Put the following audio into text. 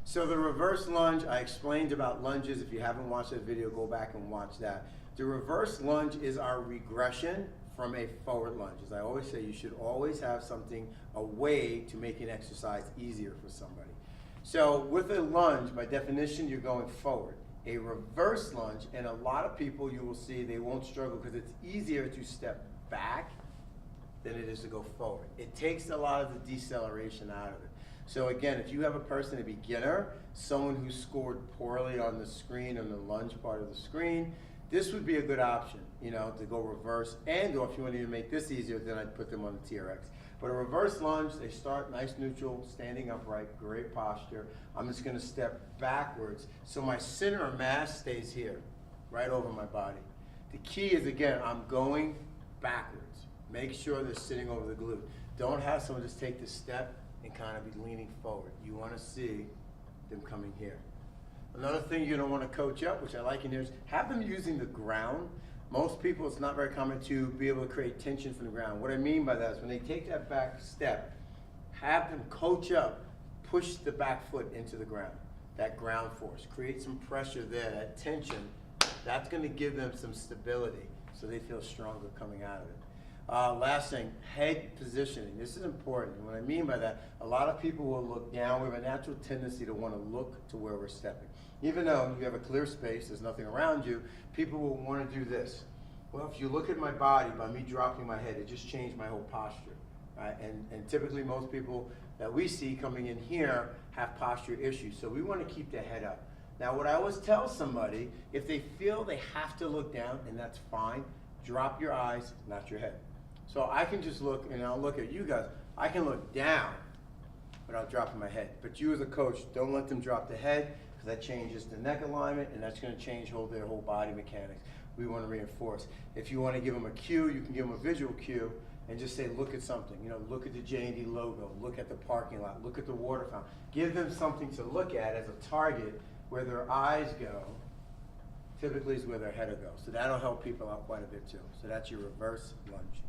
So the reverse lunge, I explained about lunges. If you haven't watched that video, go back and watch that. The reverse lunge is our regression from a forward lunge. As I always say, you should always have something, a way to make an exercise easier for somebody. So with a lunge, by definition, you're going forward. A reverse lunge, and a lot of people you will see, they won't struggle because it's easier to step back than it is to go forward. It takes a lot of the deceleration out of it. So again, if you have a person, a beginner, someone who scored poorly on the screen, on the lunge part of the screen, this would be a good option, you know, to go reverse. And or if you want to make this easier, then I'd put them on the TRX. But a reverse lunge, they start nice neutral, standing upright, great posture. I'm just going to step backwards so my center of mass stays here, right over my body. The key is, again, I'm going backwards. Make sure they're sitting over the glute. Don't have someone just take the step and kind of be leaning forward. You want to see them coming here. Another thing you're going to want to coach up, which I like in here, is have them using the ground. Most people, it's not very common to be able to create tension from the ground. What I mean by that is when they take that back step, have them coach up, push the back foot into the ground. That ground force. Create some pressure there, that tension. That's going to give them some stability so they feel stronger coming out of it. Last thing, head positioning. This is important. And what I mean by that, a lot of people will look down. We have a natural tendency to want to look to where we're stepping. Even though you have a clear space, there's nothing around you, people will want to do this. Well, if you look at my body, by me dropping my head, it just changed my whole posture. Right? And typically most people that we see coming in here have posture issues. So we want to keep the head up. Now, what I always tell somebody, if they feel they have to look down, and that's fine, drop your eyes, not your head. So I can just look, and I'll look at you guys. I can look down without dropping my head. But you as a coach, don't let them drop the head, because that changes the neck alignment, and that's going to change their whole body mechanics. We want to reinforce. If you want to give them a cue, you can give them a visual cue, and just say, look at something. You know, look at the J&D logo, look at the parking lot, look at the water fountain. Give them something to look at as a target where their eyes go. Typically is where their head will go. So that'll help people out quite a bit too. So that's your reverse lunge.